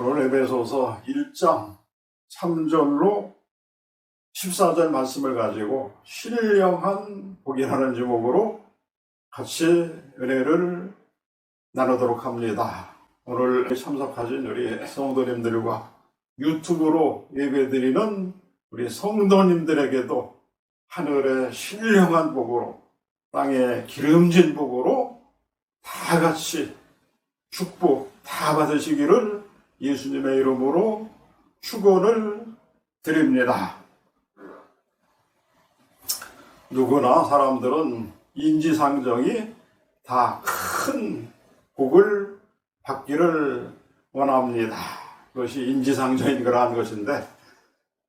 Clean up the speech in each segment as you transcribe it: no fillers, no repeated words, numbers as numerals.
오늘 에베소서 1장 3절로 14절 말씀을 가지고 신령한 복이라는 제목으로 같이 은혜를 나누도록 합니다. 오늘 참석하신 우리 성도님들과 유튜브로 예배드리는 우리 성도님들에게도 하늘의 신령한 복으로, 땅의 기름진 복으로 다 같이 축복 다 받으시기를 예수님의 이름으로 축원을 드립니다. 누구나 사람들은 인지상정이 다 큰 복을 받기를 원합니다. 그것이 인지상정인 거라는 것인데,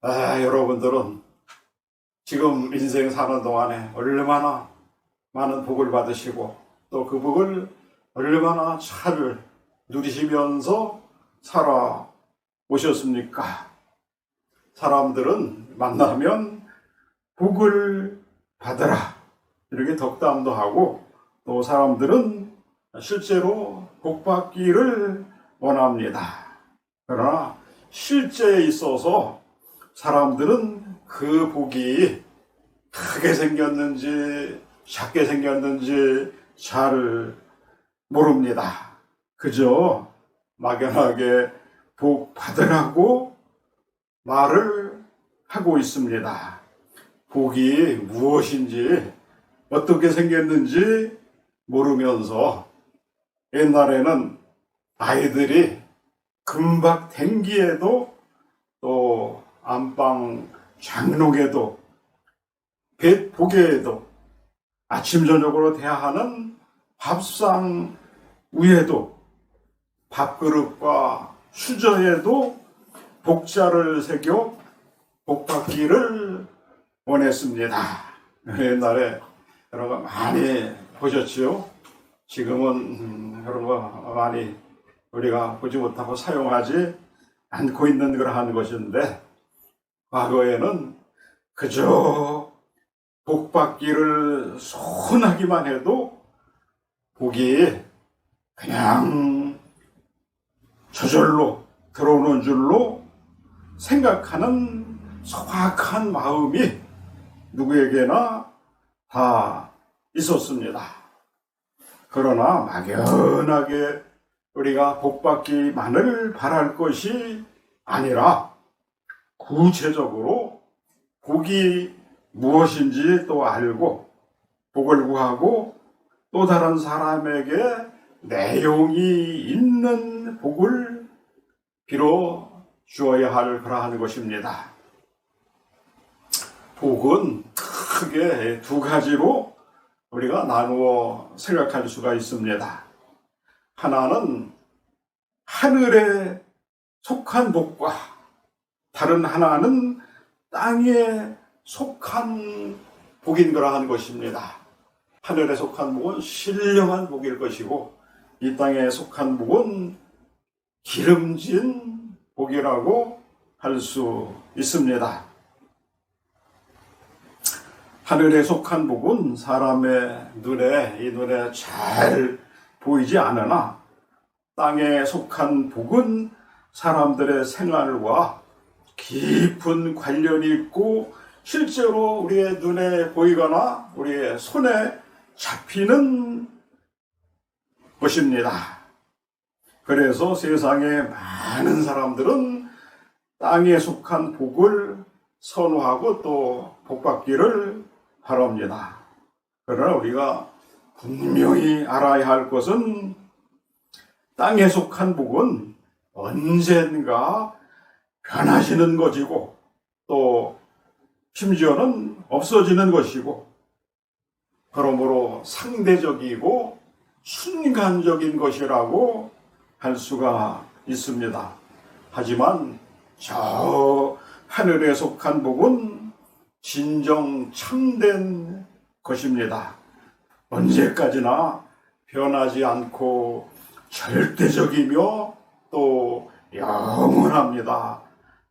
여러분들은 지금 인생 사는 동안에 얼마나 많은 복을 받으시고 또 그 복을 얼마나 잘 누리시면서 살아오셨습니까? 사람들은 만나면 복을 받으라 이렇게 덕담도 하고, 또 사람들은 실제로 복 받기를 원합니다. 그러나 실제에 있어서 사람들은 그 복이 크게 생겼는지 작게 생겼는지 잘 모릅니다. 그저 막연하게 복 받으라고 말을 하고 있습니다. 복이 무엇인지 어떻게 생겼는지 모르면서 옛날에는 아이들이 금박 댕기에도 또 안방 장롱에도 뱃복에도 아침 저녁으로 대하는 밥상 위에도 밥그릇과 수저에도 복자를 새겨 복받기를 원했습니다. 옛날에 여러분 많이 보셨지요? 지금은 그런 거 많이 우리가 보지 못하고 사용하지 않고 있는 그러한 것인데, 과거에는 그저 복받기를 손하기만 해도 복이 그냥 저절로 들어오는 줄로 생각하는 소박한 마음이 누구에게나 다 있었습니다. 그러나 막연하게 우리가 복받기만을 바랄 것이 아니라 구체적으로 복이 무엇인지 또 알고 복을 구하고 또 다른 사람에게 내용이 있는 복을 빌어 주어야 할 그러한 것입니다. 복은 크게 두 가지로 우리가 나누어 생각할 수가 있습니다. 하나는 하늘에 속한 복과 다른 하나는 땅에 속한 복인 그러한 것입니다. 하늘에 속한 복은 신령한 복일 것이고, 이 땅에 속한 복은 기름진 복이라고 할 수 있습니다. 하늘에 속한 복은 사람의 눈에 잘 보이지 않으나, 땅에 속한 복은 사람들의 생활과 깊은 관련이 있고 실제로 우리의 눈에 보이거나 우리의 손에 잡히는 것입니다. 그래서 세상에 많은 사람들은 땅에 속한 복을 선호하고 또 복받기를 바랍니다. 그러나 우리가 분명히 알아야 할 것은 땅에 속한 복은 언젠가 변하시는 것이고 또 심지어는 없어지는 것이고, 그러므로 상대적이고 순간적인 것이라고 할 수가 있습니다. 하지만 저 하늘에 속한 복은 진정 참된 것입니다. 언제까지나 변하지 않고 절대적이며 또 영원합니다.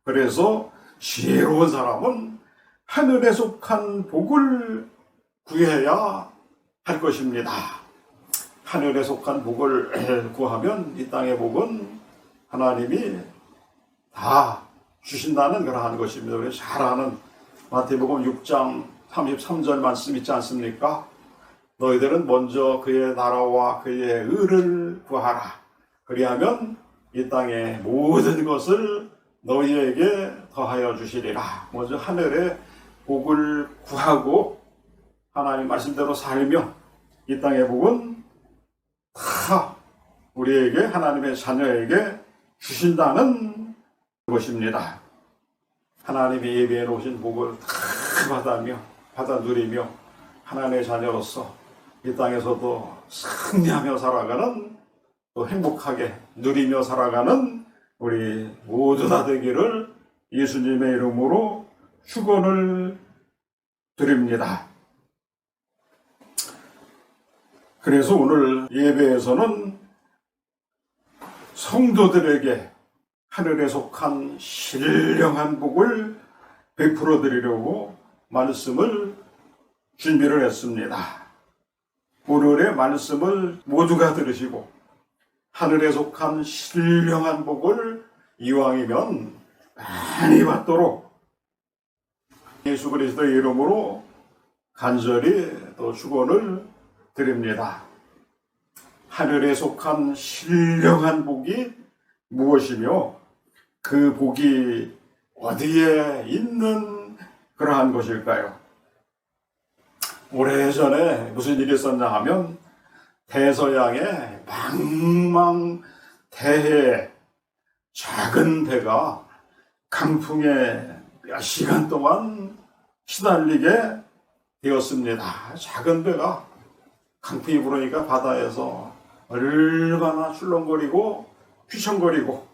그래서 지혜로운 사람은 하늘에 속한 복을 구해야 할 것입니다. 하늘에 속한 복을 구하면 이 땅의 복은 하나님이 다 주신다는 그러한 것입니다. 우리 잘 아는 마태복음 6장 33절 말씀 있지 않습니까? 너희들은 먼저 그의 나라와 그의 의를 구하라. 그리하면 이 땅의 모든 것을 너희에게 더하여 주시리라. 먼저 하늘의 복을 구하고 하나님 말씀대로 살며 이 땅의 복은 다 우리에게, 하나님의 자녀에게 주신다는 것입니다. 하나님이 예비해 놓으신 복을 다 받아 누리며 하나님의 자녀로서 이 땅에서도 승리하며 살아가는, 또 행복하게 누리며 살아가는 우리 모두 다 되기를 예수님의 이름으로 축원을 드립니다. 그래서 오늘 예배에서는 성도들에게 하늘에 속한 신령한 복을 베풀어 드리려고 말씀을 준비를 했습니다. 오늘의 말씀을 모두가 들으시고 하늘에 속한 신령한 복을 이왕이면 많이 받도록 예수 그리스도의 이름으로 간절히 또 축원을 드립니다. 하늘에 속한 신령한 복이 무엇이며 그 복이 어디에 있는 그러한 것일까요? 오래전에 무슨 일이 있었냐 하면 대서양의 망망대해에 작은 배가 강풍에 몇 시간 동안 시달리게 되었습니다. 작은 배가 강풍이 불으니까 바다에서 얼마나 출렁거리고 휘청거리고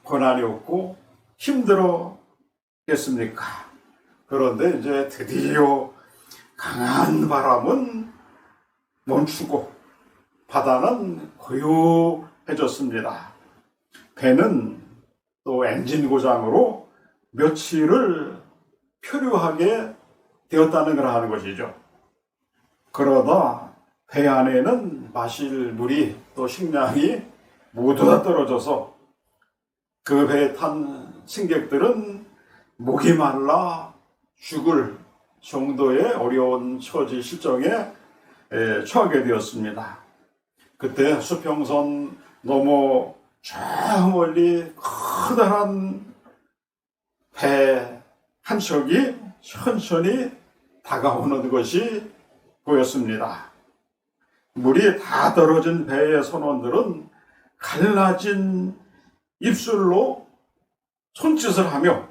고난이 없고 힘들었겠습니까? 그런데 이제 드디어 강한 바람은 멈추고 바다는 고요해졌습니다. 배는 또 엔진 고장으로 며칠을 표류하게 되었다는 걸 하는 것이죠. 그러다 배 안에는 마실 물이 또 식량이 모두 다 떨어져서 그 배에 탄 승객들은 목이 말라 죽을 정도의 어려운 처지 실정에 처하게 되었습니다. 그때 수평선 넘어 저 멀리 커다란 배 한 척이 천천히 다가오는 것이 보였습니다. 물이 다 떨어진 배의 선원들은 갈라진 입술로 손짓을 하며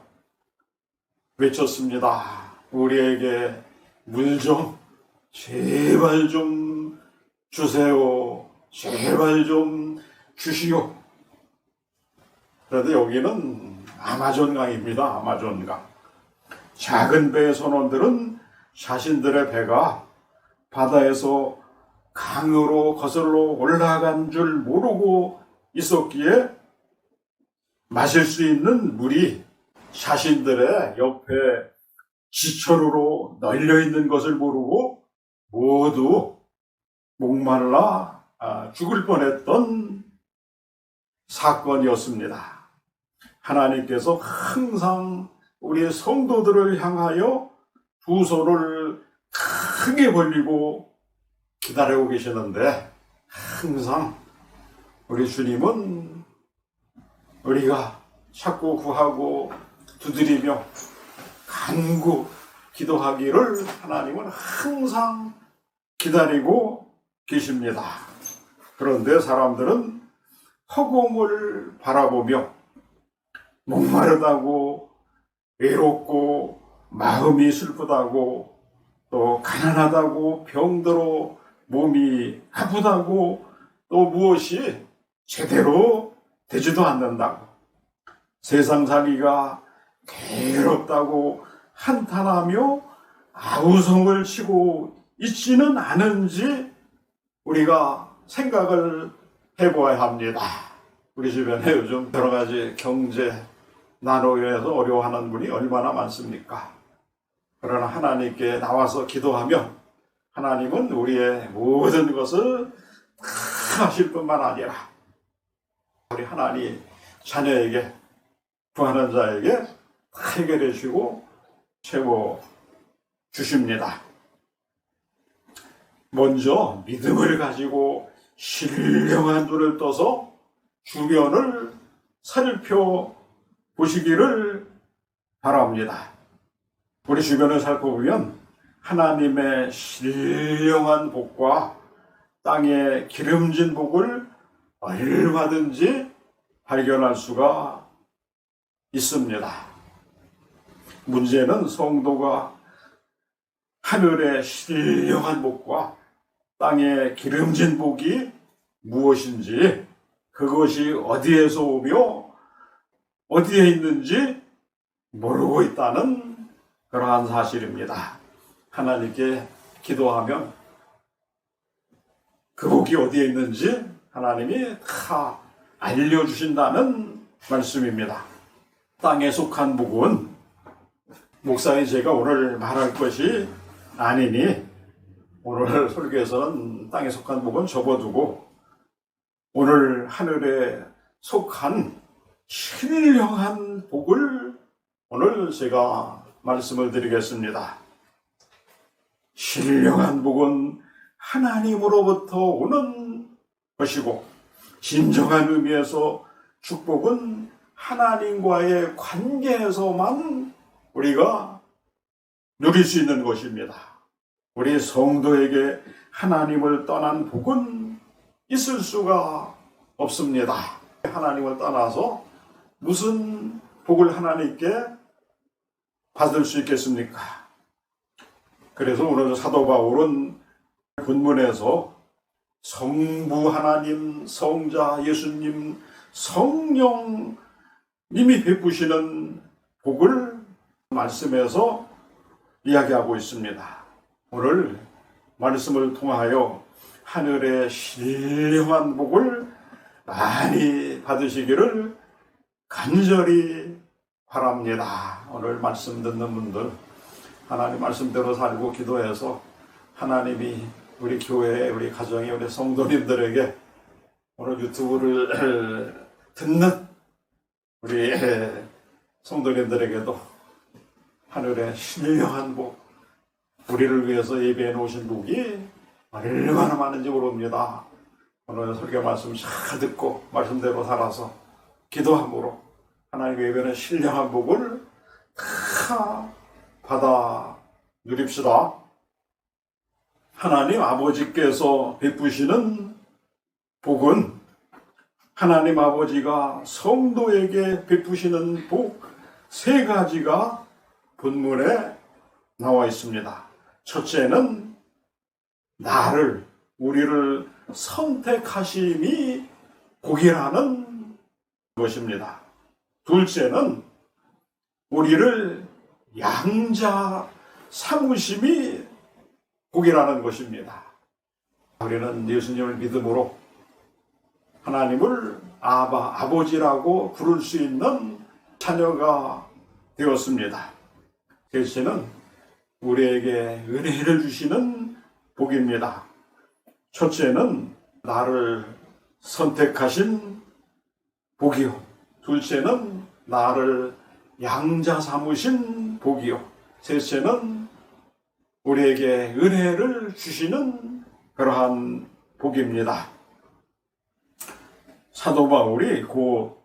외쳤습니다. 우리에게 물 좀 제발 좀 주세요. 제발 좀 주시오. 그런데 여기는 아마존강입니다. 아마존강. 작은 배의 선원들은 자신들의 배가 바다에서 강으로 거슬러 올라간 줄 모르고 있었기에 마실 수 있는 물이 자신들의 옆에 지천으로 널려 있는 것을 모르고 모두 목말라 죽을 뻔했던 사건이었습니다. 하나님께서 항상 우리의 성도들을 향하여 두 손을 크게 벌리고 기다리고 계시는데, 항상 우리 주님은 우리가 찾고 구하고 두드리며 간구 기도하기를 하나님은 항상 기다리고 계십니다. 그런데 사람들은 허공을 바라보며 목마르다고 외롭고 마음이 슬프다고 또 가난하다고 병들어 몸이 아프다고 또 무엇이 제대로 되지도 않는다고 세상 살기가 괴롭다고 한탄하며 아우성을 치고 있지는 않은지 우리가 생각을 해보아야 합니다. 우리 주변에 요즘 여러 가지 경제 난으로 인해서 어려워하는 분이 얼마나 많습니까? 그러나 하나님께 나와서 기도하면 하나님은 우리의 모든 것을 다 하실 뿐만 아니라 우리 하나님 자녀에게, 구하는 자에게 다 해결해 주시고 채워 주십니다. 먼저 믿음을 가지고 신령한 눈을 떠서 주변을 살펴보시기를 바랍니다. 우리 주변을 살펴보면 하나님의 신령한 복과 땅의 기름진 복을 얼마든지 발견할 수가 있습니다. 문제는 성도가 하늘의 신령한 복과 땅의 기름진 복이 무엇인지, 그것이 어디에서 오며 어디에 있는지 모르고 있다는 그러한 사실입니다. 하나님께 기도하면 그 복이 어디에 있는지 하나님이 다 알려주신다는 말씀입니다. 땅에 속한 복은 목사인 제가 오늘 말할 것이 아니니 오늘 설교에서는 땅에 속한 복은 접어두고 오늘 하늘에 속한 신령한 복을 오늘 제가 말씀을 드리겠습니다. 신령한 복은 하나님으로부터 오는 것이고, 진정한 의미에서 축복은 하나님과의 관계에서만 우리가 누릴 수 있는 것입니다. 우리 성도에게 하나님을 떠난 복은 있을 수가 없습니다. 하나님을 떠나서 무슨 복을 하나님께 받을 수 있겠습니까? 그래서 오늘 사도 바울은 본문에서 성부 하나님, 성자 예수님, 성령님이 베푸시는 복을 말씀에서 이야기하고 있습니다. 오늘 말씀을 통하여 하늘의 신령한 복을 많이 받으시기를 간절히 바랍니다. 오늘 말씀 듣는 분들 하나님 말씀대로 살고 기도해서 하나님이 우리 교회, 우리 가정에, 우리 성도님들에게 오늘 유튜브를 듣는 우리 성도님들에게도 하늘의 신령한 복, 우리를 위해서 예배해 놓으신 복이 얼마나 많은지 모릅니다. 오늘 설교 말씀 잘 듣고 말씀대로 살아서 기도함으로 하나님의 예배는 신령한 복을 다 받아 누립시다. 하나님 아버지께서 베푸시는 복은 하나님 아버지가 성도에게 베푸시는 복 세 가지가 본문에 나와 있습니다. 첫째는 우리를 선택하심이 복이라는 것입니다. 둘째는 우리를 양자 삼으심이 복이라는 것입니다. 우리는 예수님을 믿음으로 하나님을 아버지라고 부를 수 있는 자녀가 되었습니다. 셋째는 우리에게 은혜를 주시는 복입니다. 첫째는 나를 선택하신 복이요, 둘째는 나를 양자 삼으신 복이요, 셋째는 우리에게 은혜를 주시는 그러한 복입니다. 사도 바울이 곧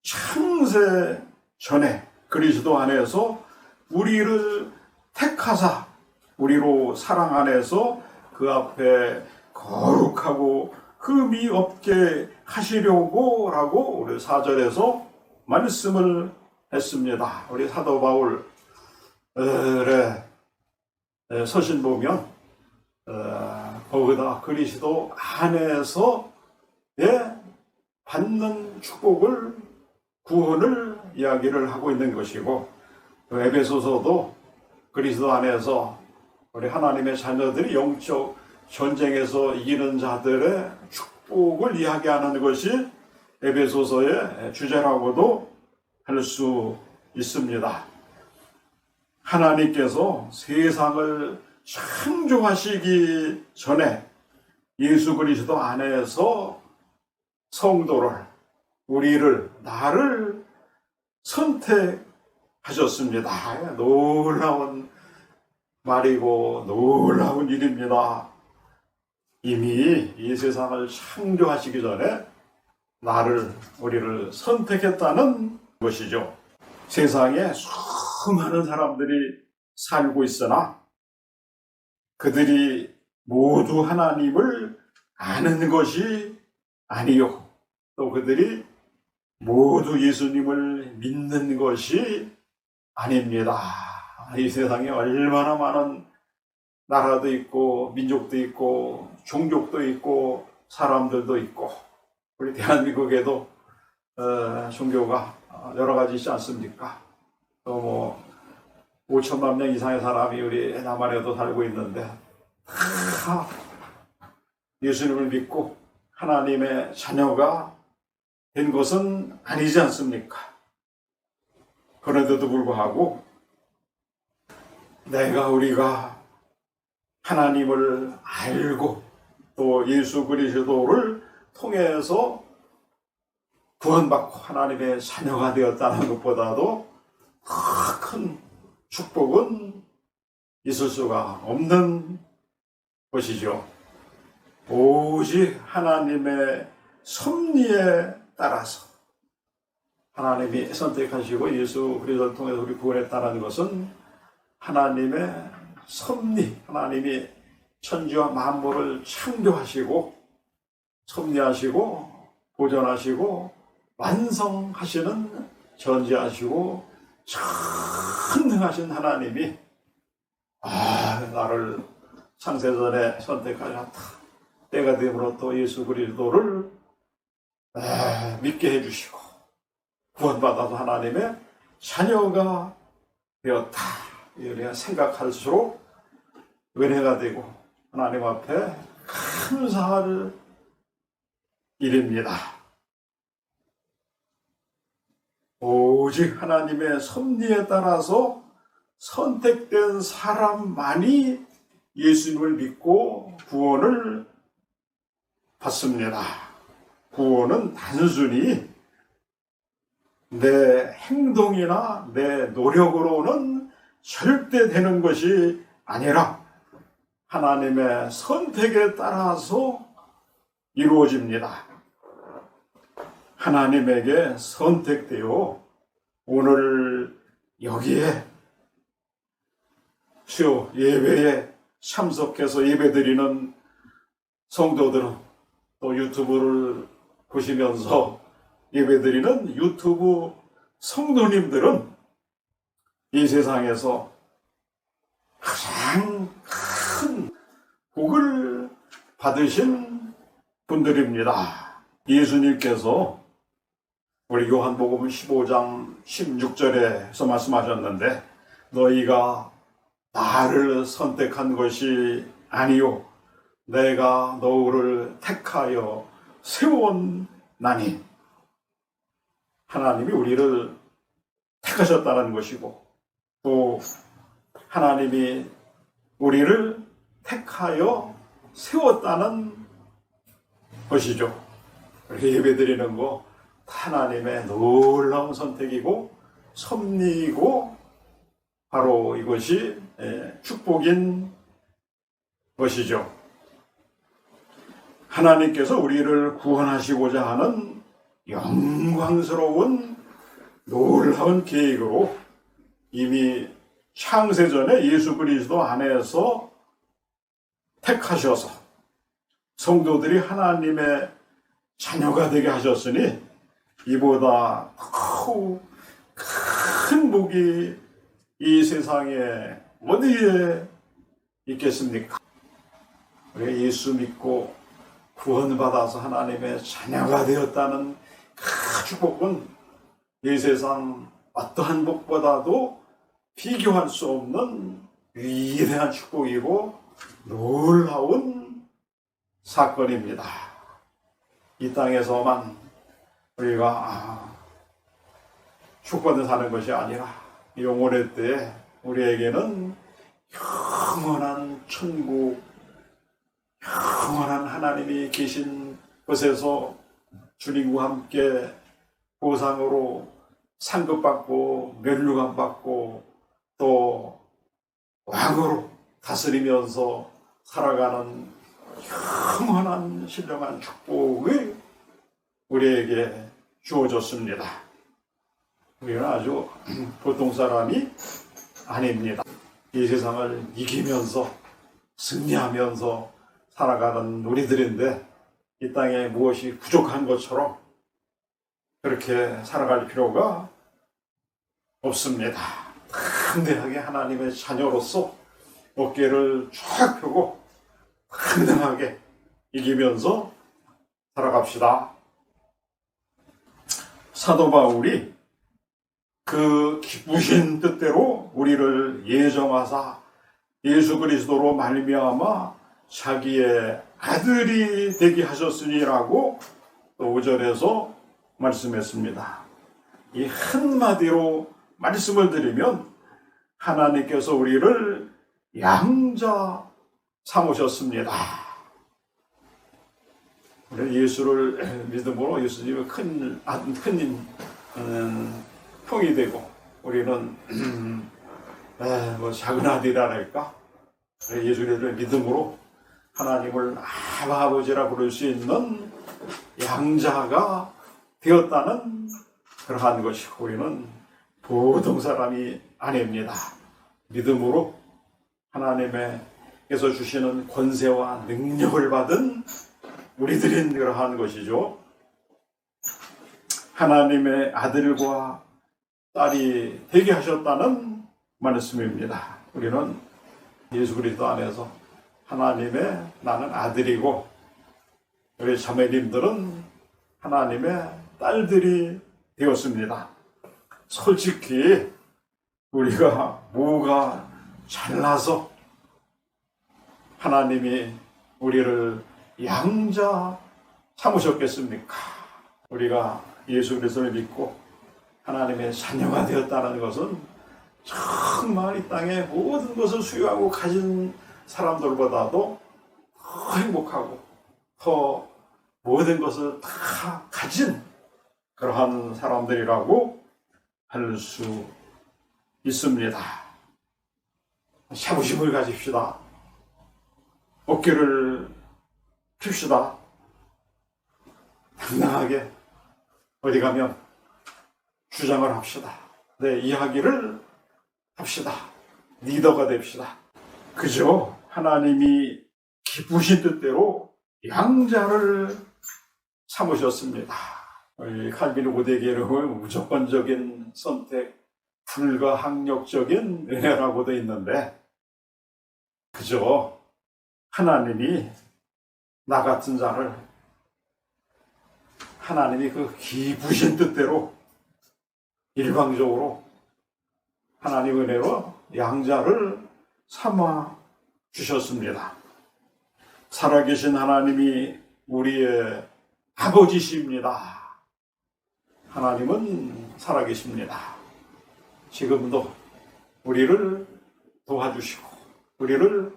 창세 전에 그리스도 안에서 우리를 택하사 우리로 사랑 안에서 그 앞에 거룩하고 흠이 없게 하시려고 라고 우리 4절에서 말씀을 했습니다. 우리 사도 바울의 서신 보면 거기다 그리스도 안에서의 받는 축복을, 구원을 이야기를 하고 있는 것이고, 에베소서도 그리스도 안에서 우리 하나님의 자녀들이 영적 전쟁에서 이기는 자들의 축복을 이야기하는 것이 에베소서의 주제라고도 할 수 있습니다. 하나님께서 세상을 창조하시기 전에 예수 그리스도 안에서 성도를, 나를 선택하셨습니다. 놀라운 말이고 놀라운 일입니다. 이미 이 세상을 창조하시기 전에 우리를 선택했다는 것이죠. 세상에 수많은 사람들이 살고 있으나 그들이 모두 하나님을 아는 것이 아니요. 또 그들이 모두 예수님을 믿는 것이 아닙니다. 이 세상에 얼마나 많은 나라도 있고 민족도 있고 종족도 있고 사람들도 있고 우리 대한민국에도 종교가 여러 가지 있지 않습니까? 또 뭐 5천만 명 이상의 사람이 우리 남한에도 살고 있는데 다 예수님을 믿고 하나님의 자녀가 된 것은 아니지 않습니까? 그런데도 불구하고 우리가 하나님을 알고 또 예수 그리스도를 통해서 구원받고 하나님의 자녀가 되었다는 것보다도 더 큰 축복은 있을 수가 없는 것이죠. 오직 하나님의 섭리에 따라서 하나님이 선택하시고 예수 그리스도를 통해서 우리 구원했다는 것은 하나님의 섭리, 하나님이 천지와 만물을 창조하시고 섭리하시고 보존하시고 완성하시는 전지하시고 전능하신 하나님이 나를 창세전에 선택하셨다. 때가 되므로 또 예수 그리스도를 믿게 해주시고 구원받아서 하나님의 자녀가 되었다. 우리가 생각할수록 은혜가 되고 하나님 앞에 감사할 일입니다. 오직 하나님의 섭리에 따라서 선택된 사람만이 예수님을 믿고 구원을 받습니다. 구원은 단순히 내 행동이나 내 노력으로는 절대 되는 것이 아니라 하나님의 선택에 따라서 이루어집니다. 하나님에게 선택되어 오늘 여기에 수요 예배에 참석해서 예배드리는 성도들은 또 유튜브를 보시면서 예배드리는 유튜브 성도님들은 이 세상에서 가장 큰 복을 받으신 분들입니다. 예수님께서 우리 요한복음 15장 16절에서 말씀하셨는데 너희가 나를 선택한 것이 아니요 내가 너를 택하여 세웠나니 하나님이 우리를 택하셨다는 것이고 또 하나님이 우리를 택하여 세웠다는 것이죠. 이렇게 예배드리는 거 하나님의 놀라운 선택이고 섭리이고 바로 이것이 축복인 것이죠. 하나님께서 우리를 구원하시고자 하는 영광스러운 놀라운 계획으로 이미 창세전에 예수 그리스도 안에서 택하셔서 성도들이 하나님의 자녀가 되게 하셨으니 이보다 큰 복이 이 세상에 어디에 있겠습니까? 우리 예수 믿고 구원받아서 하나님의 자녀가 되었다는 그 축복은 이 세상 어떠한 복보다도 비교할 수 없는 위대한 축복이고 놀라운 사건입니다. 이 땅에서만 우리가 축복받아 사는 것이 아니라 영원의 때에 우리에게는 영원한 천국, 영원한 하나님이 계신 곳에서 주님과 함께 보상으로 상급받고 면류관 받고 또 왕으로 다스리면서 살아가는 영원한 신령한 축복이 우리에게 주어졌습니다. 우리는 아주 보통 사람이 아닙니다. 이 세상을 이기면서 승리하면서 살아가는 우리들인데 이 땅에 무엇이 부족한 것처럼 그렇게 살아갈 필요가 없습니다. 당대하게 하나님의 자녀로서 어깨를 쫙 펴고 당당하게 이기면서 살아갑시다. 사도 바울이 그 기쁘신 뜻대로 우리를 예정하사 예수 그리스도로 말미암아 자기의 아들이 되게 하셨으니라고 또 5절에서 말씀했습니다. 이 한마디로 말씀을 드리면 하나님께서 우리를 양자 삼으셨습니다. 예수를 믿음으로 예수님의 큰 형이 되고 우리는 작은 아들이랄까 예수를 믿음으로 하나님을 아버지라 부를 수 있는 양자가 되었다는 그러한 것이고 우리는 보통 사람이 아닙니다. 믿음으로 하나님께서 주시는 권세와 능력을 받은 우리들인 그러한 것이죠. 하나님의 아들과 딸이 되게 하셨다는 말씀입니다. 우리는 예수 그리스도 안에서 하나님의 나는 아들이고 우리 자매님들은 하나님의 딸들이 되었습니다. 솔직히 우리가 뭐가 잘나서 하나님이 우리를 양자 삼으셨겠습니까? 우리가 예수 그리스도를 믿고 하나님의 자녀가 되었다는 것은 정말 이 땅의 모든 것을 수여하고 가진 사람들보다도 더 행복하고 더 모든 것을 다 가진 그러한 사람들이라고 할 수 있습니다. 자부심을 가집시다. 어깨를 핍시다. 당당하게 어디 가면 주장을 합시다. 내 이야기를 합시다. 리더가 됩시다. 그저 하나님이 기쁘신 뜻대로 양자를 삼으셨습니다. 칼빈 고대계를 무조건적인 선택, 불가항력적인 은혜라고 되어 있는데 그저 하나님이 나 같은 자를 하나님이 그 기쁘신 뜻대로 일방적으로 하나님 은혜로 양자를 삼아 주셨습니다. 살아계신 하나님이 우리의 아버지십니다. 하나님은 살아계십니다. 지금도 우리를 도와주시고 우리를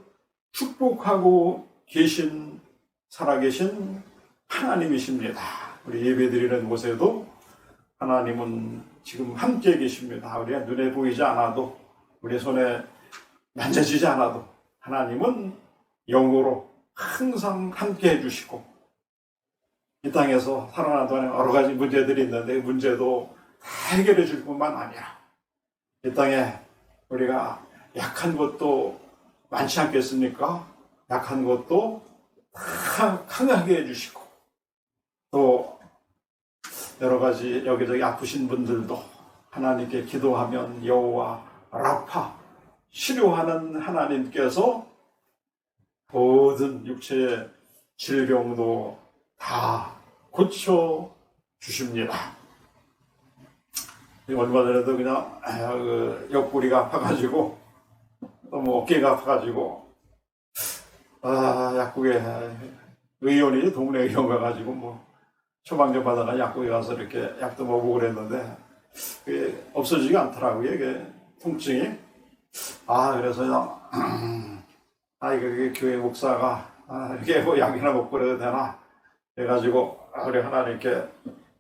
축복하고 계신 살아계신 하나님이십니다. 우리 예배드리는 곳에도 하나님은 지금 함께 계십니다. 우리가 눈에 보이지 않아도 우리 손에 만져지지 않아도 하나님은 영으로 항상 함께 해주시고 이 땅에서 살아가는 동안에 여러 가지 문제들이 있는데 그 문제도 다 해결해 줄 뿐만 아니라 이 땅에 우리가 약한 것도 많지 않겠습니까? 약한 것도 다 강하게 해주시고 또 여러 가지 여기저기 아프신 분들도 하나님께 기도하면 여호와 라파 치료하는 하나님께서 모든 육체의 질병도 다 고쳐 주십니다. 얼마 전에도 그냥 옆구리가 아파가지고 너무 어깨가 아파가지고 약국에 의원이 동네 의원 가가지고 뭐 처방전 받아가 약국에 가서 이렇게 약도 먹고 그랬는데 그게 없어지지가 않더라고요. 이게 통증이. 그래서 이게 교회 목사가 이렇게 뭐 약이나 먹고 그래도 되나 해가지고 우리 하나님께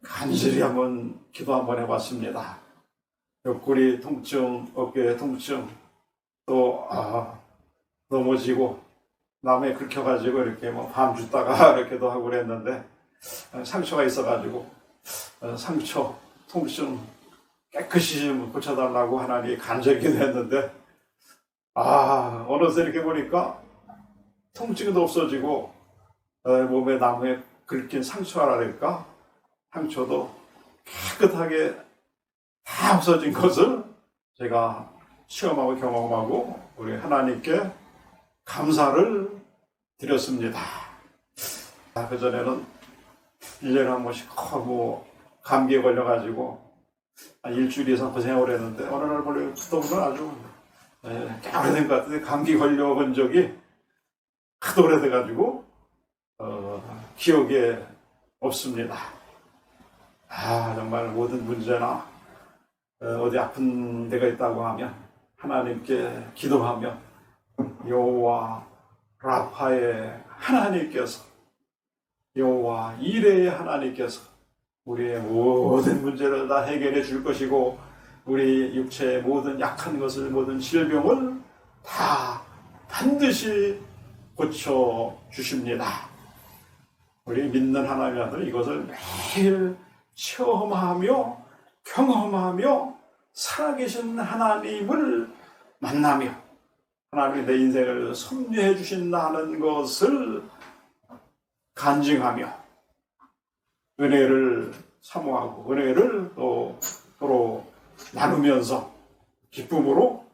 간절히 한번 기도 한번 해봤습니다. 옆구리 통증, 어깨 통증, 또 넘어지고 남에 긁혀가지고 이렇게 뭐 밤 줬다가 이렇게도 하고 그랬는데 상처가 있어가지고 상처, 통증 깨끗이 좀 고쳐달라고 하나님이 간절히 기도했는데 어느새 이렇게 보니까 통증도 없어지고 몸에 나무에 긁힌 상처라니까 상처도 깨끗하게 다 없어진 것을 제가 시험하고 경험하고 우리 하나님께 감사를 드렸습니다. 그전에는 1년에 한 번씩 감기에 걸려가지고 일주일 이상 고생하고 그랬는데 어느 날 보니 그때부터 아주 꽤 오래된 것 같은데 감기 걸려본 적이 하도 오래돼가지고 기억에 없습니다. 정말 모든 문제나 어디 아픈 데가 있다고 하면 하나님께 기도하며 여호와 라파의 하나님께서 여호와 이레의 하나님께서 우리의 모든 문제를 다 해결해 줄 것이고 우리 육체의 모든 약한 것을 모든 질병을 다 반드시 고쳐 주십니다. 우리 믿는 하나님 아들 이것을 매일 체험하며 경험하며 살아계신 하나님을 만나며 하나님이 내 인생을 섭리해 주신다는 것을 간증하며 은혜를 사모하고 은혜를 또 서로 나누면서 기쁨으로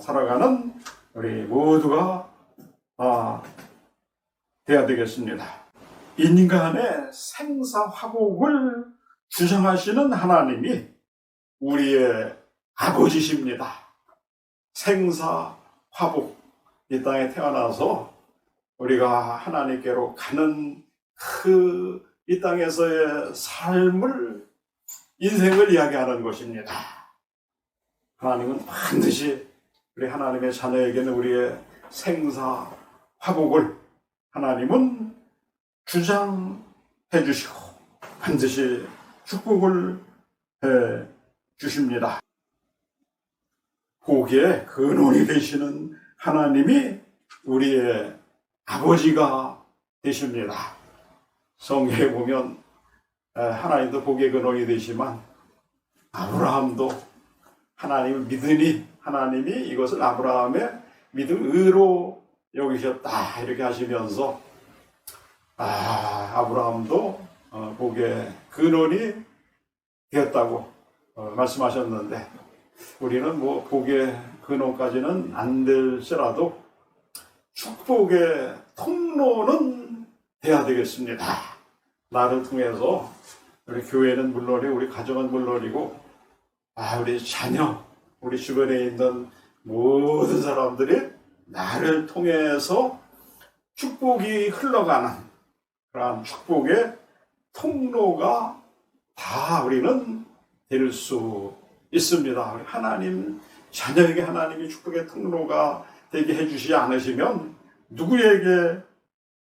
살아가는 우리 모두가 되어야 되겠습니다. 인간의 생사화복을 주장하시는 하나님이 우리의 아버지십니다. 생사화복, 이 땅에 태어나서 우리가 하나님께로 가는 이 땅에서의 삶을, 인생을 이야기하는 것입니다. 하나님은 반드시 우리 하나님의 자녀에게는 우리의 생사화복을 하나님은 주장해 주시고 반드시 축복을 해 주십니다. 복의 근원이 되시는 하나님이 우리의 아버지가 되십니다. 성경에 보면 하나님도 복의 근원이 되시지만 아브라함도 하나님을 믿으니 하나님이 이것을 아브라함의 믿음의로 여기셨다 이렇게 하시면서 아브라함도 복의 근원이 되었다고 말씀하셨는데 우리는 복의 근원까지는 안 될지라도 축복의 통로는 돼야 되겠습니다. 나를 통해서 우리 교회는 물론이고 우리 가정은 물론이고 우리 자녀, 우리 주변에 있는 모든 사람들이 나를 통해서 축복이 흘러가는 그러한 축복의 통로가 다 우리는 될 수 있습니다. 우리 하나님 자녀에게 하나님이 축복의 통로가 되게 해주시지 않으시면 누구에게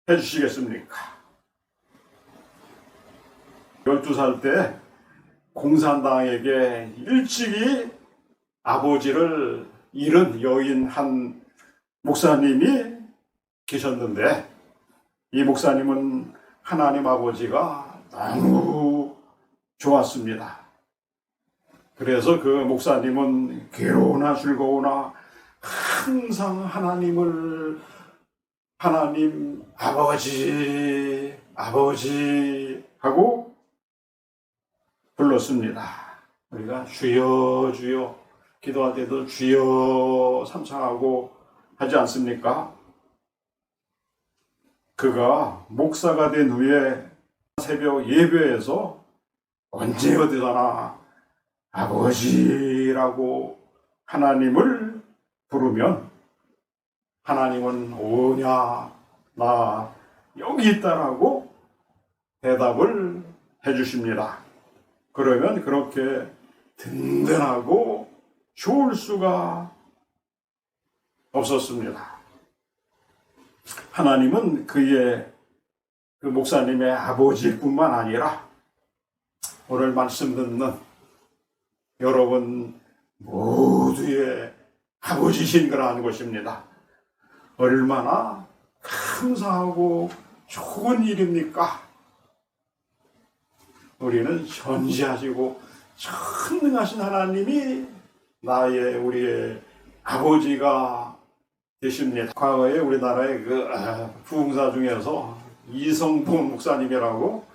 해주시겠습니까? 12살 때 공산당에게 일찍이 아버지를 잃은 여인 한 목사님이 계셨는데 이 목사님은 하나님 아버지가 너무 좋았습니다. 그래서 그 목사님은 괴로우나 즐거우나 항상 하나님 아버지 하고 불렀습니다. 우리가 주여 주여 기도할 때도 주여 삼창하고 하지 않습니까? 그가 목사가 된 후에 새벽 예배에서 언제 어디서나 아버지라고 하나님을 부르면 하나님은 오냐 나 여기 있다라고 대답을 해주십니다. 그러면 그렇게 든든하고 좋을 수가 없었습니다. 하나님은 그 목사님의 아버지뿐만 아니라 오늘 말씀 듣는 여러분 모두의 아버지신 거라는 것입니다. 얼마나 감사하고 좋은 일입니까? 우리는 전지하시고 전능하신 하나님이 우리의 아버지가 되십니다. 과거에 우리나라의 부흥사 중에서 이성봉 목사님이라고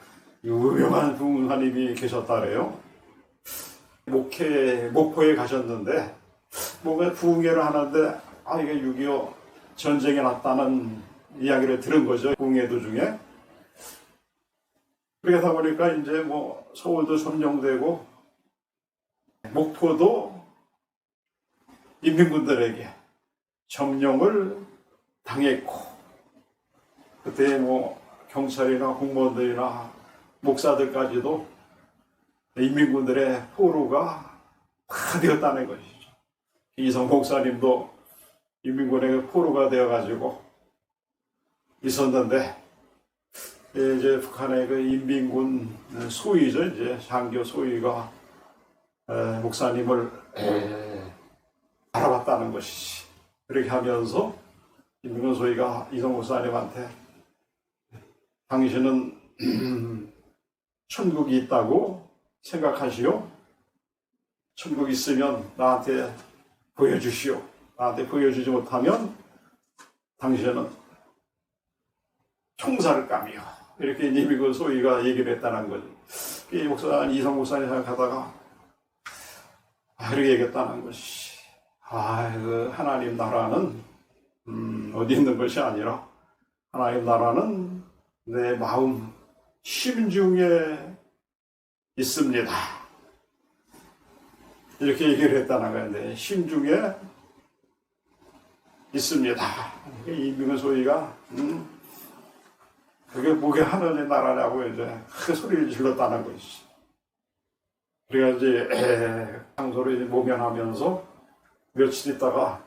유명한 부흥사님이 계셨다래요. 목포에 가셨는데 뭔가 부흥회를 하는데 이게 6.25 전쟁이 났다는 이야기를 들은 거죠. 부흥회 도중에. 그러다 보니까 이제 서울도 점령되고 목포도 인민군들에게 점령을 당했고, 그때 경찰이나 공무원들이나 목사들까지도 인민군들의 포로가 다 되었다는 것이죠. 이성 목사님도 인민군의 포로가 되어가지고 있었는데, 이제 북한의 인민군 소위죠. 이제 장교 소위가 목사님을 알아봤다는 것이지. 그렇게 하면서 인민군 소위가 이성 목사님한테 당신은 천국이 있다고 생각하시오? 천국이 있으면 나한테 보여주시오. 나한테 보여주지 못하면 당신은 총살을 까미오. 이렇게 인민군 소위가 얘기를 했다는 거죠. 이성 목사님 생각하다가 이렇게 얘기했다는 것이, 하나님 나라는 어디 있는 것이 아니라 하나님 나라는 내 마음 심중에 있습니다. 이렇게 얘기를 했다는 건데, 심중에 있습니다. 인민군 소위가 그게 뭐게 하늘의 나라냐고 이제 크게 소리를 질렀다는 것이지. 그래가 이제 장소를 모면하면서 며칠 있다가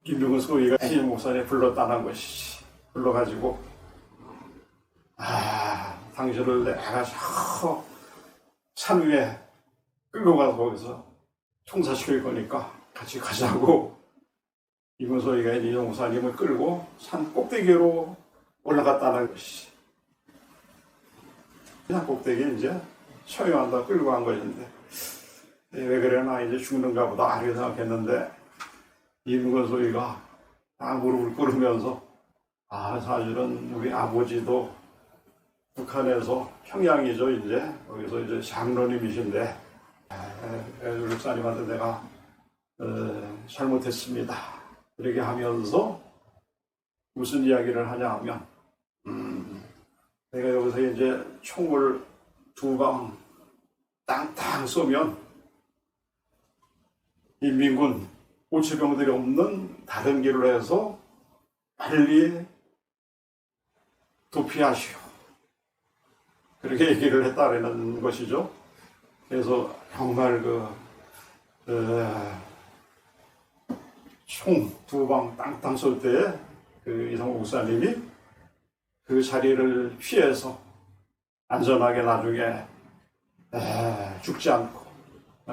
인민군 소위가 이성 목사님 불렀다는 것이지. 불러가지고 당신을 내가 저 산 위에 끌고 가서 거기서 총사시킬 거니까 같이 가자고 인민군 소위가 이성 목사님을 끌고 산 꼭대기로 올라갔다는 것이지. 산 꼭대기에 이제 처형한다 끌고 간 것인데, 왜 그래나 이제 죽는가 보다 이렇게 생각했는데, 인민군 소위가 무릎을 꿇으면서 사실은 우리 아버지도 북한에서 평양이죠. 이제 거기서 이제 장로님이신데 목사님한테 내가 잘못했습니다. 이렇게 하면서 무슨 이야기를 하냐 하면, 내가 여기서 이제 총을 2방 땅땅 쏘면 인민군 오체병들이 없는 다른 길로 해서 빨리 도피하시오. 그렇게 얘기를 했다라는 것이죠. 그래서 정말 총 2방 땅땅 쏠 때 이성 목사님이 그 자리를 피해서 안전하게 나중에 죽지 않고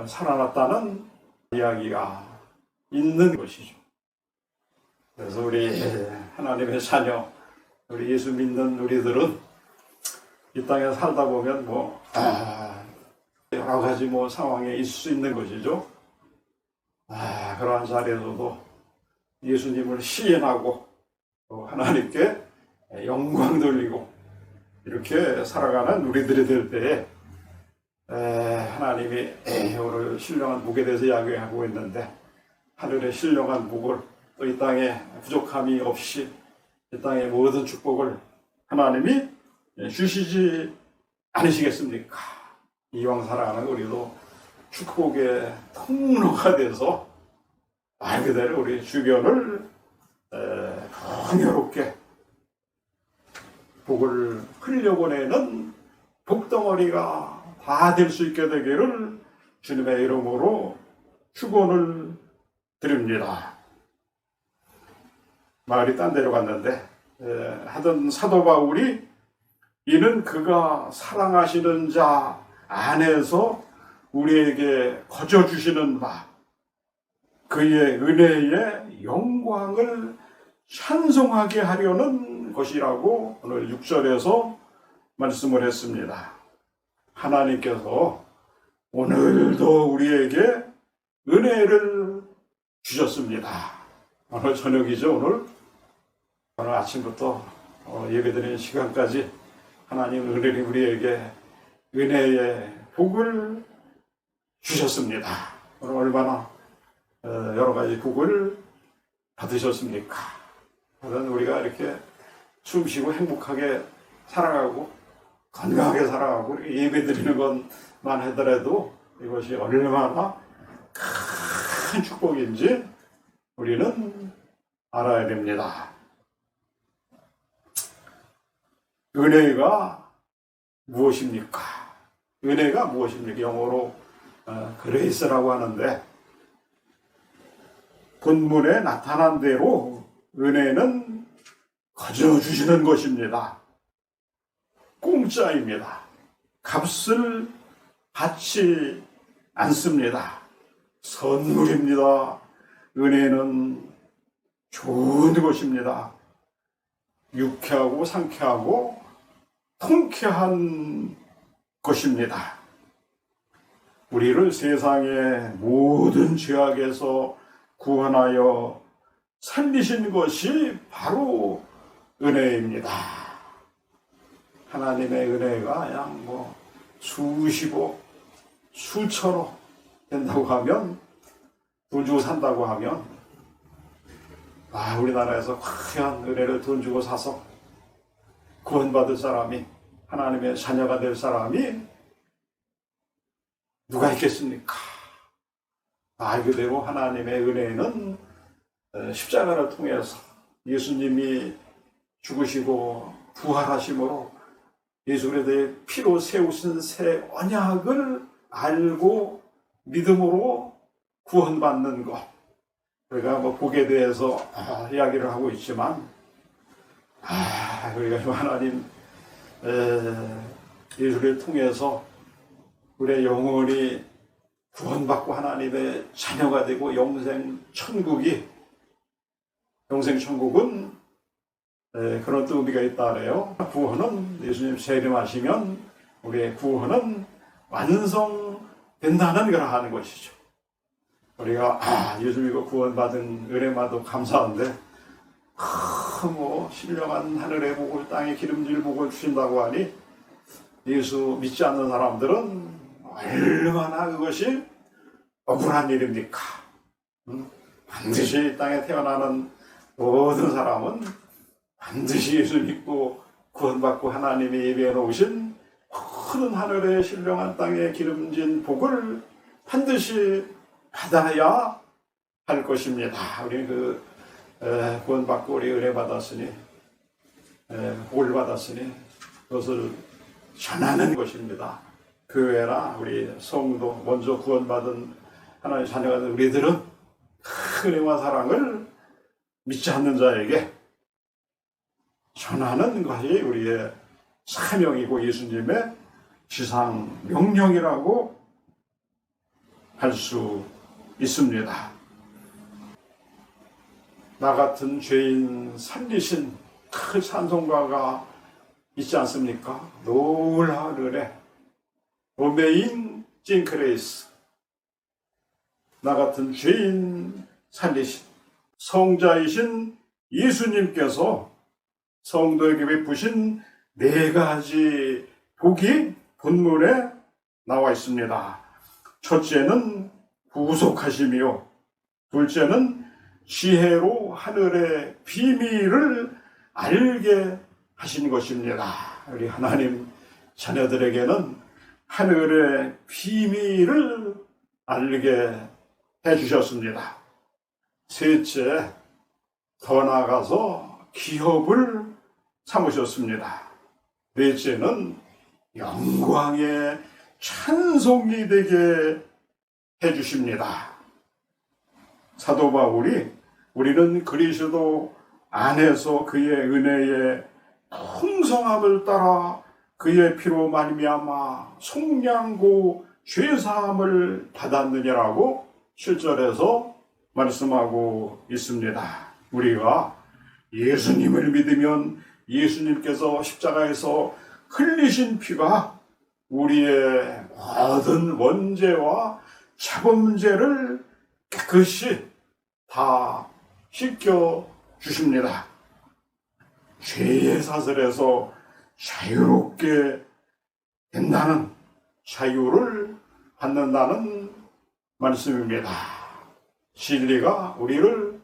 살아났다는 이야기가 있는 것이죠. 그래서 우리 하나님의 자녀, 우리 예수 믿는 우리들은 이 땅에 살다 보면 여러 가지 상황에 있을 수 있는 것이죠. 그러한 자리에서도 예수님을 시인하고 하나님께 영광 돌리고 이렇게 살아가는 우리들이 될 때에 하나님이 오늘 신령한 복에 대해서 이야기하고 있는데, 하늘의 신령한 복을 또 이 땅에 부족함이 없이 이 땅의 모든 축복을 하나님이 주시지 않으시겠습니까? 이왕 살아가는 우리도 축복의 통로가 돼서 말 그대로 우리 주변을 풍요롭게 복을 흘려보내는 복덩어리가 다 될 수 있게 되기를 주님의 이름으로 축원을 드립니다. 마을이 딴 데로 갔는데 하던 사도 바울이 이는 그가 사랑하시는 자 안에서 우리에게 거저 주시는 바, 그의 은혜의 영광을 찬송하게 하려는 것이라고 오늘 6절에서 말씀을 했습니다. 하나님께서 오늘도 우리에게 은혜를 주셨습니다. 오늘 저녁이죠. 오늘 아침부터 예배드리는 시간까지 하나님 은혜를 우리에게 은혜의 복을 주셨습니다. 오늘 얼마나 여러 가지 복을 받으셨습니까? 우리가 이렇게 숨쉬고 행복하게 살아가고 건강하게 살아가고 예배드리는 것만 하더라도 이것이 얼마나 큰 축복인지 우리는 알아야 됩니다. 은혜가 무엇입니까? 은혜가 무엇입니까? 영어로 그레이스라고 하는데 본문에 나타난 대로 은혜는 거저 주시는 것입니다. 공짜입니다. 값을 받지 않습니다. 선물입니다. 은혜는 좋은 것입니다. 유쾌하고 상쾌하고 통쾌한 것입니다. 우리를 세상의 모든 죄악에서 구원하여 살리신 것이 바로 은혜입니다. 하나님의 은혜가 그냥 수십억, 수천억 된다고 하면, 돈 주고 산다고 하면, 우리나라에서 과연 은혜를 돈 주고 사서 구원받을 사람이, 하나님의 자녀가 될 사람이 누가 있겠습니까? 말 그대로 하나님의 은혜는 십자가를 통해서 예수님이 죽으시고 부활하심으로 예수 그리스도의 피로 세우신 새 언약을 알고 믿음으로 구원받는 것. 우리가 복에 대해서 이야기를 하고 있지만 우리가 하나님 예수를 통해서 우리의 영혼이 구원받고 하나님의 자녀가 되고 영생 천국은 그런 또 의미가 있다 그래요. 구원은 예수님 재림하시면 우리의 구원은 완성된다는 걸 하는 것이죠. 우리가 예수 믿고 구원받은 은혜마도 감사한데 신령한 하늘의 복을 땅에 기름질 복을 주신다고 하니 예수 믿지 않는 사람들은 얼마나 그것이 억울한 일입니까? 반드시 이 땅에 태어나는 모든 사람은 반드시 예수 믿고 구원받고 하나님이 예비해 놓으신 큰 하늘의 신령한 땅에 기름진 복을 반드시 받아야 할 것입니다. 우리는 구원받고 우리 은혜 받았으니 복을 받았으니 그것을 전하는 것입니다. 교회나 우리 성도 먼저 구원받은 하나님의 자녀가 된 우리들은 큰 은혜와 사랑을 믿지 않는 자에게 전하는 것이 우리의 사명이고 예수님의 지상 명령이라고 할 수 있습니다. 나 같은 죄인 살리신 큰 찬송가가 있지 않습니까? 놀라운 은혜, 어메이징 그레이스. 나 같은 죄인 살리신 성자이신 예수님께서 성도에게 베푸신 4가지 복이 본문에 나와 있습니다. 첫째는 구속하시며, 둘째는 지혜로 하늘의 비밀을 알게 하신 것입니다. 우리 하나님 자녀들에게는 하늘의 비밀을 알게 해주셨습니다. 셋째, 더 나아가서 기업을 삼으셨습니다. 넷째는 영광의 찬송이 되게 해주십니다. 사도 바울이 우리는 그리스도 안에서 그의 은혜의 풍성함을 따라 그의 피로 말미암아 속량고 죄사함을 받았느니라고 7절에서 말씀하고 있습니다. 우리가 예수님을 믿으면 예수님께서 십자가에서 흘리신 피가 우리의 모든 원죄와 자범죄를 깨끗이 다 씻겨 주십니다. 죄의 사슬에서 자유롭게 된다는, 자유를 받는다는 말씀입니다. 진리가 우리를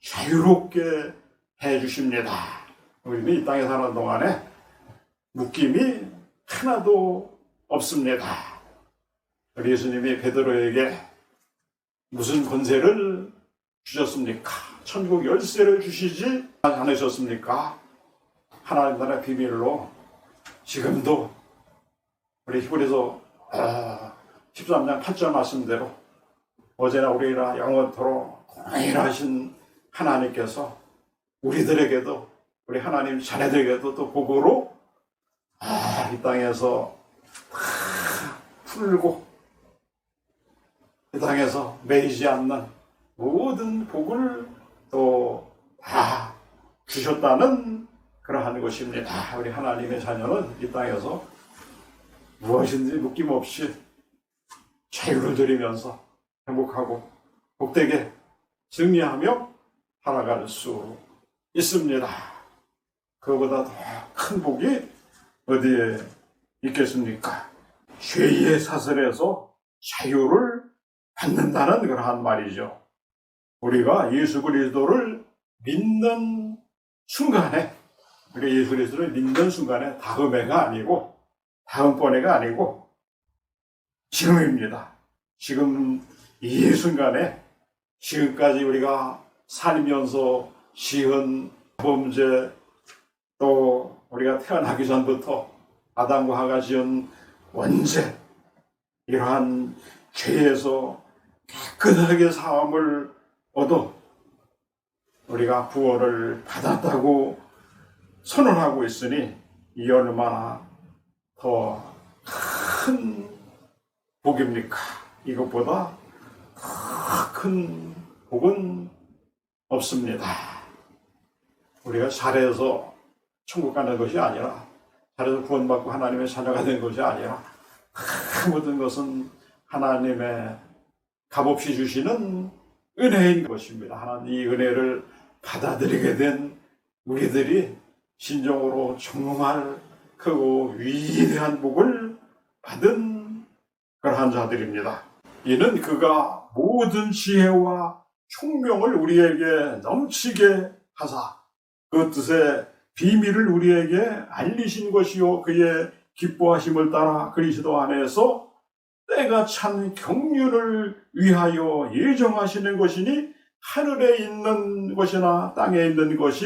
자유롭게 해주십니다. 우리는 이 땅에 사는 동안에 묶임이 하나도 없습니다. 우리 예수님이 베드로에게 무슨 권세를 주셨습니까? 천국 열쇠를 주시지 않으셨습니까? 하나님 나라 비밀로 지금도 우리 히브리서 13장 8절 말씀대로 어제나 우리나 영원토록 동일하신 하나님께서 우리들에게도, 우리 하나님 자녀들에게도 또 복으로 이 땅에서 풀고 이 땅에서 매이지 않는 모든 복을 또 다 주셨다는 그러한 것입니다. 우리 하나님의 자녀는 이 땅에서 무엇인지 묶임 없이 자유를 누리면서 행복하고 복되게 승리하며 살아갈 수 있습니다. 그보다 더 큰 복이 어디에 있겠습니까? 죄의 사슬에서 자유를 받는다는 그러한 말이죠. 우리가 예수 그리스도를 믿는 순간에, 우리가 예수 그리스도를 믿는 순간에 다음해가 아니고 다음번에가 아니고 지금입니다. 지금 이 순간에, 지금까지 우리가 살면서 지은 범죄, 또 우리가 태어나기 전부터 아담과 하가 지은 원죄, 이러한 죄에서 깨끗하게 사함을 얻어 우리가 구원을 받았다고 선언하고 있으니 이 얼마나 더 큰 복입니까? 이것보다 더 큰 복은 없습니다. 우리가 잘해서 천국 가는 것이 아니라, 잘해서 구원받고 하나님의 자녀가 된 것이 아니라, 모든 것은 하나님의 값없이 주시는 은혜인 것입니다. 하나님 이 은혜를 받아들이게 된 우리들이 진정으로 정말 크고 위대한 복을 받은 그러한 자들입니다. 이는 그가 모든 지혜와 총명을 우리에게 넘치게 하사 그 뜻의 비밀을 우리에게 알리신 것이요 그의 기뻐하심을 따라 그리스도 안에서 때가 찬 경륜을 위하여 예정하시는 것이니 하늘에 있는 것이나 땅에 있는 것이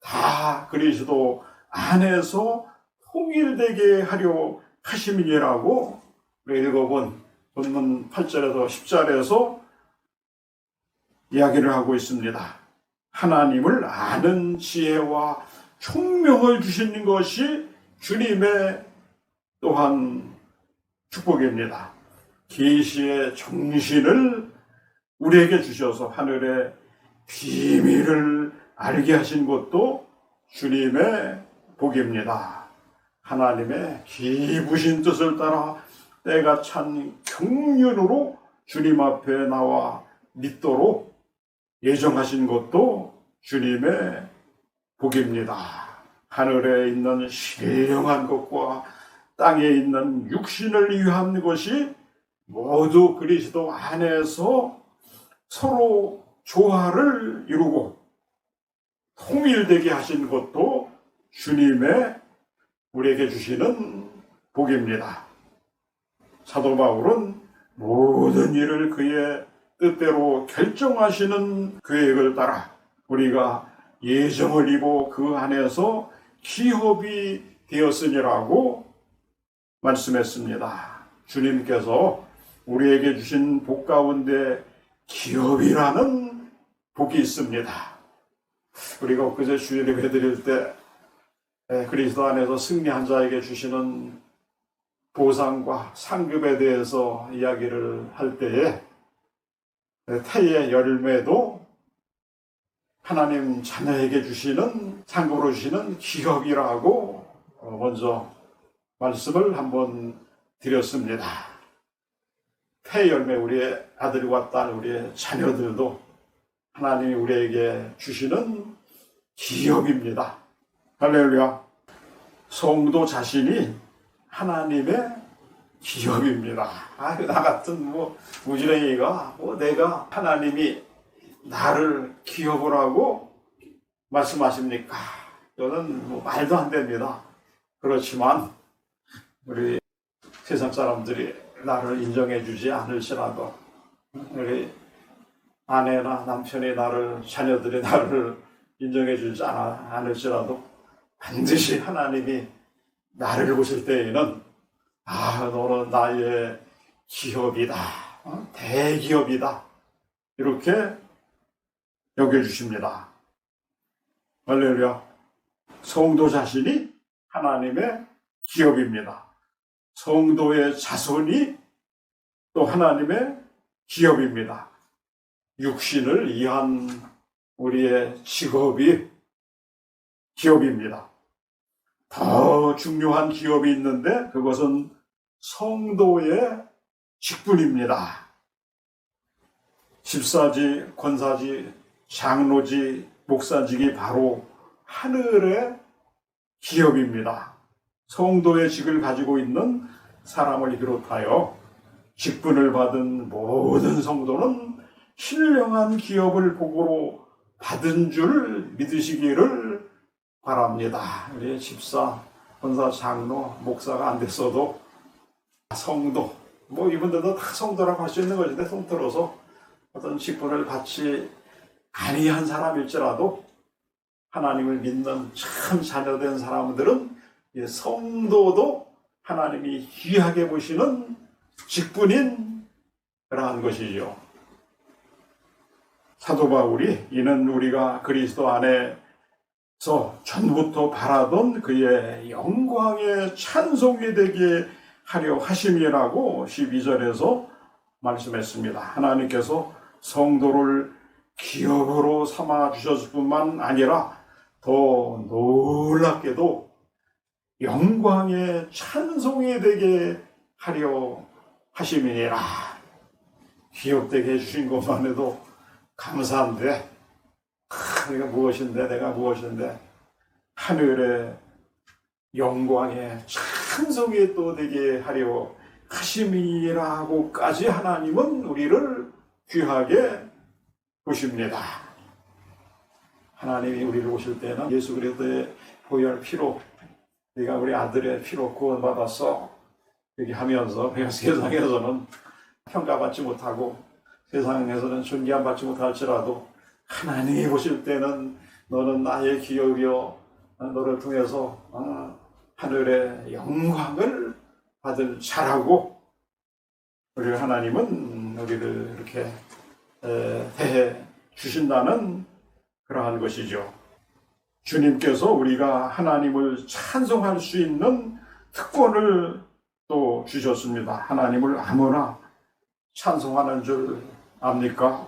다 그리스도 안에서 통일되게 하려 하심이니라고 우리 읽어본 본문 8절에서 10절에서 이야기를 하고 있습니다. 하나님을 아는 지혜와 총명을 주시는 것이 주님의 또한 축복입니다. 계시의 정신을 우리에게 주셔서 하늘의 비밀을 알게 하신 것도 주님의 복입니다. 하나님의 기쁘신 뜻을 따라 때가 찬 경륜으로 주님 앞에 나와 믿도록 예정하신 것도 주님의 복입니다. 하늘에 있는 신령한 것과 땅에 있는 육신을 위한 것이 모두 그리스도 안에서 서로 조화를 이루고 통일되게 하신 것도 주님의 우리에게 주시는 복입니다. 사도 바울은 모든 일을 그의 뜻대로 결정하시는 계획을 따라 우리가 예정을 입어 그 안에서 기업이 되었으니라고 말씀했습니다. 주님께서 우리에게 주신 복 가운데 기업이라는 복이 있습니다. 우리가 엊그제 주일 예배 드릴 때 그리스도 안에서 승리한 자에게 주시는 보상과 상급에 대해서 이야기를 할 때에 태의 열매도 하나님 자녀에게 주시는 상급으로 주시는 기업이라고 먼저 말씀을 한번 드렸습니다. 태의 열매, 우리의 아들과 딸, 우리의 자녀들도 하나님이 우리에게 주시는 기업입니다. 할렐루야. 성도 자신이 하나님의 기업입니다. 나 같은 무지랭이가 내가 하나님이 나를 기업을 하고 말씀하십니까? 저는 말도 안 됩니다. 그렇지만 우리 세상 사람들이 나를 인정해 주지 않을지라도, 우리 아내나 남편이 나를, 자녀들이 나를 인정해 주지 않을지라도 반드시 하나님이 나를 보실 때에는 너는 나의 기업이다, 대기업이다, 이렇게 여겨주십니다. 할렐루야. 성도 자신이 하나님의 기업입니다. 성도의 자손이 또 하나님의 기업입니다. 육신을 이한 우리의 직업이 기업입니다. 더 중요한 기업이 있는데 그것은 성도의 직분입니다. 집사지, 권사지, 장로지, 목사직이 바로 하늘의 기업입니다. 성도의 직을 가지고 있는 사람을 비롯하여 직분을 받은 모든 성도는 신령한 기업을 복으로 받은 줄 믿으시기를 바랍니다. 우리 집사, 권사, 장로, 목사가 안 됐어도 성도, 이분들도 다 성도라고 할 수 있는 것인데, 통틀어서 어떤 직분을 받지 아니한 사람일지라도 하나님을 믿는 참 자녀된 사람들은 성도도 하나님이 귀하게 보시는 직분인 그러한 것이죠. 사도 바울이 이는 우리가 그리스도 안에서 전부터 바라던 그의 영광의 찬송이 되게 하려 하심이라고 12절에서 말씀했습니다. 하나님께서 성도를 기업으로 삼아 주셨을 뿐만 아니라 더 놀랍게도 영광의 찬송이 되게 하려 하심이니라. 기업되게 해주신 것만 해도 감사한데, 내가 무엇인데 하늘의 영광의 찬송이 또 되게 하려 하심이라고까지 하나님은 우리를 귀하게 보십니다. 하나님이 우리를 보실 때는 예수 그리스도의 보혈 피로, 네가 우리 아들의 피로 구원받았어, 이렇게 하면서 세상에서는 평가받지 못하고 세상에서는 존귀함 받지 못할지라도 하나님이 보실 때는 너는 나의 기업이여, 너를 통해서 하늘의 영광을 받을 자라고 우리 하나님은 우리를 이렇게 대해 주신다는 그러한 것이죠. 주님께서 우리가 하나님을 찬송할 수 있는 특권을 또 주셨습니다. 하나님을 아무나 찬송하는 줄 압니까?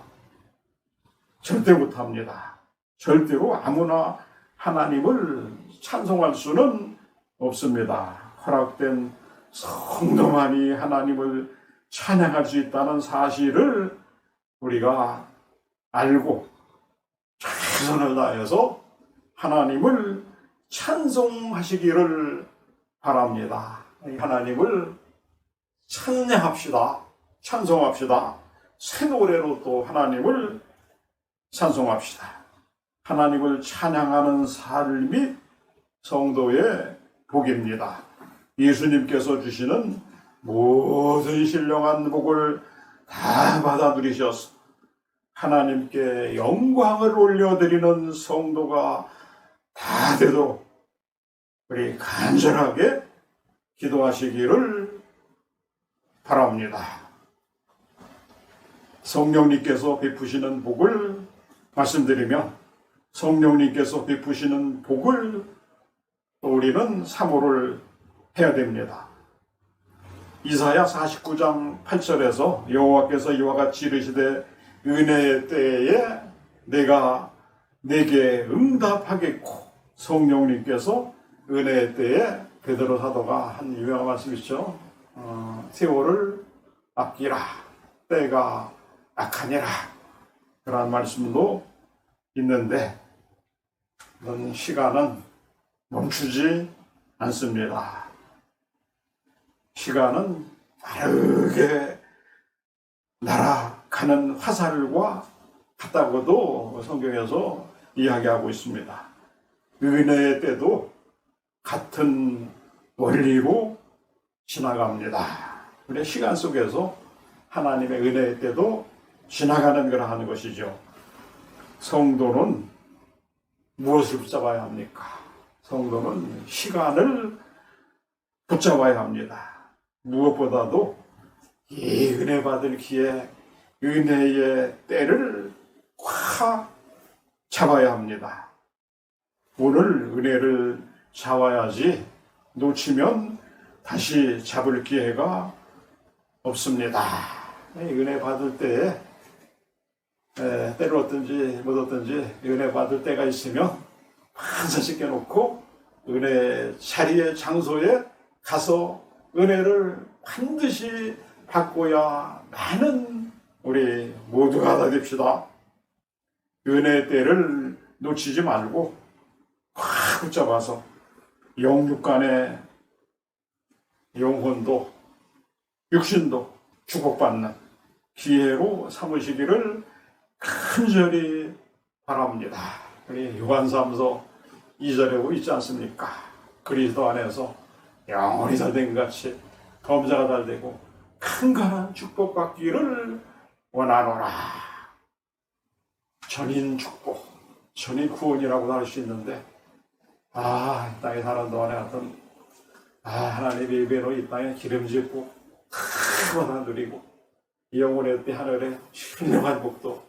절대 못합니다. 절대로 아무나 하나님을 찬송할 수는 없습니다. 허락된 성도만이 하나님을 찬양할 수 있다는 사실을 우리가 알고 최선을 다해서 하나님을 찬송하시기를 바랍니다. 하나님을 찬양합시다. 찬송합시다. 새 노래로 또 하나님을 찬송합시다. 하나님을 찬양하는 삶이 성도의 복입니다. 예수님께서 주시는 모든 신령한 복을 다 받아 누리셔서 하나님께 영광을 올려드리는 성도가 다 되도록 우리 간절하게 기도하시기를 바랍니다. 성령님께서 베푸시는 복을 말씀드리면, 성령님께서 베푸시는 복을 또 우리는 사모를 해야 됩니다. 이사야 49장 8절에서 여호와께서 이와 같이 이르시되 은혜의 때에 내가 내게 응답하겠고, 성령님께서 은혜의 때에 베드로 사도가 한 유명한 말씀이 있죠. 세월을 아끼라, 때가 악하니라, 그런 말씀도 있는데 그런 시간은 멈추지 않습니다. 시간은 빠르게 날아가는 화살과 같다고도 성경에서 이야기하고 있습니다. 은혜의 때도 같은 원리로 지나갑니다. 우리 시간 속에서 하나님의 은혜의 때도 지나가는 거라 하는 것이죠. 성도는 무엇을 붙잡아야 합니까? 성도는 시간을 붙잡아야 합니다. 무엇보다도 이 은혜 받을 기회, 은혜의 때를 꽉 잡아야 합니다. 오늘 은혜를 잡아야지 놓치면 다시 잡을 기회가 없습니다. 은혜 받을 때에 때를 얻든지 못 얻든지 은혜 받을 때가 있으면 한산 씻겨놓고 은혜 자리에, 장소에 가서 은혜를 반드시 받고야 하는 우리 모두가 다 됩시다. 은혜의 때를 놓치지 말고 꽉 붙잡아서 영육 간의 영혼도 육신도 축복받는 기회로 삼으시기를 간절히 바랍니다. 우리 요한삼서 2절에 있지 않습니까? 그리스도 안에서 영원히 잘된 것 같이 범사가 잘되고 큰간한 축복받기를 원하노라. 전인 축복, 전인 구원이라고 할 수 있는데, 이 땅에 사는 동안에 하여튼 하나님의 예배로 이 땅에 기름짓고 받아 누리고 영원의 때 하늘에 훌륭한 복도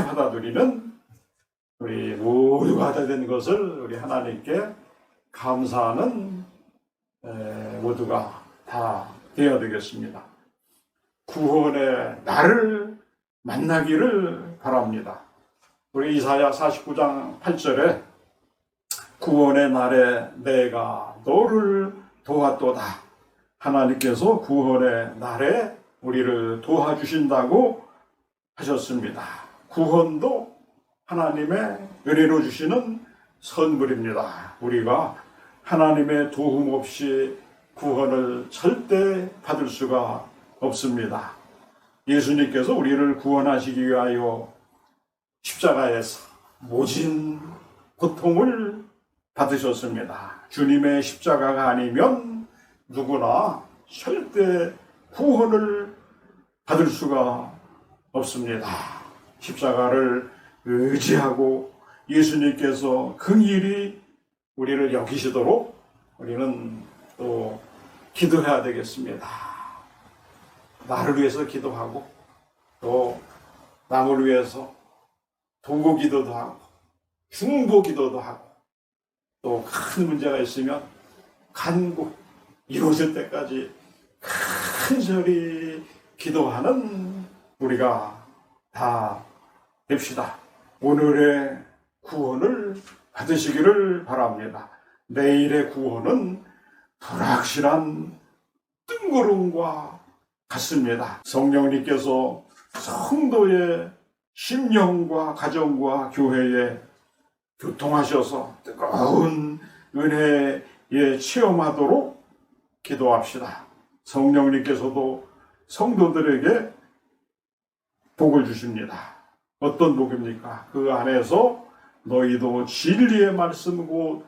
받아 누리는 우리 모두가 다 된 것을 우리 하나님께 감사하는 모두가 다 되어야 되겠습니다. 구원의 날을 만나기를 바랍니다. 우리 이사야 49장 8절에 구원의 날에 내가 너를 도왔도다. 하나님께서 구원의 날에 우리를 도와주신다고 하셨습니다. 구원도 하나님의 은혜로 주시는 선물입니다. 우리가 하나님의 도움 없이 구원을 절대 받을 수가 없습니다. 예수님께서 우리를 구원하시기 위하여 십자가에서 모진 고통을 받으셨습니다. 주님의 십자가가 아니면 누구나 절대 구원을 받을 수가 없습니다. 십자가를 의지하고 예수님께서 긍휼히 우리를 여기시도록 우리는 또 기도해야 되겠습니다. 나를 위해서 기도하고 또 남을 위해서 동고 기도도 하고 중보 기도도 하고 또 큰 문제가 있으면 간구 이루어질 때까지 간절히 기도하는 우리가 다 됩시다. 오늘의 구원을 받으시기를 바랍니다. 내일의 구원은 불확실한 뜬구름과 같습니다. 성령님께서 성도의 심령과 가정과 교회에 교통하셔서 뜨거운 은혜에 체험하도록 기도합시다. 성령님께서도 성도들에게 복을 주십니다. 어떤 복입니까? 그 안에서 너희도 진리의 말씀이고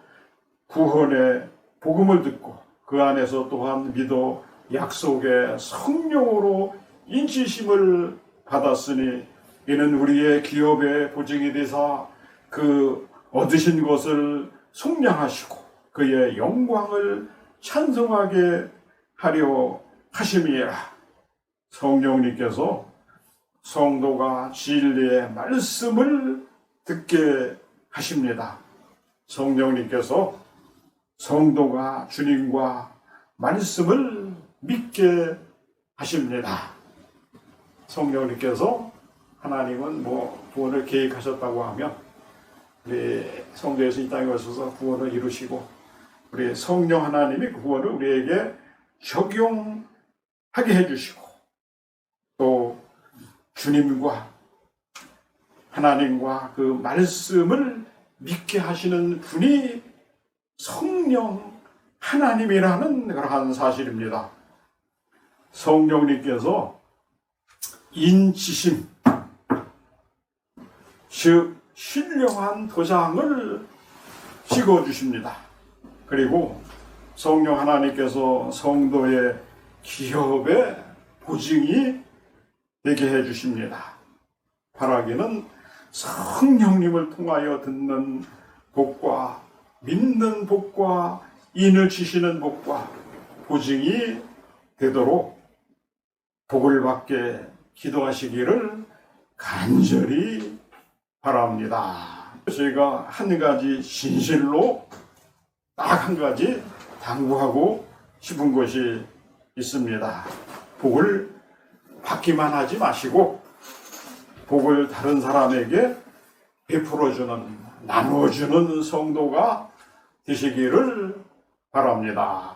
구원의 복음을 듣고 그 안에서 또한 믿어 약속의 성령으로 인치심을 받았으니 이는 우리의 기업의 보증이 되사 그 얻으신 것을 속량하시고 그의 영광을 찬송하게 하려 하심이라. 성령님께서 성도가 진리의 말씀을 듣게 하십니다. 성령님께서 성도가 주님과 말씀을 믿게 하십니다. 성령님께서 하나님은 구원을 계획하셨다고 하면 우리 성도에서 이 땅에 오셔서 구원을 이루시고 우리 성령 하나님이 그 구원을 우리에게 적용하게 해주시고 또 주님과 하나님과 그 말씀을 믿게 하시는 분이 성령 하나님이라는 그러한 사실입니다. 성령님께서 인치심, 즉 신령한 도장을 찍어주십니다. 그리고 성령 하나님께서 성도의 기업의 보증이 되게 해주십니다. 바라기는 성령님을 통하여 듣는 복과 믿는 복과 인을 치시는 복과 보증이 되도록 복을 받게 기도하시기를 간절히 바랍니다. 저희가 한 가지 진실로 딱 한 가지 당부하고 싶은 것이 있습니다. 복을 받기만 하지 마시고 복을 다른 사람에게 베풀어주는, 나눠주는 성도가 되시기를 바랍니다.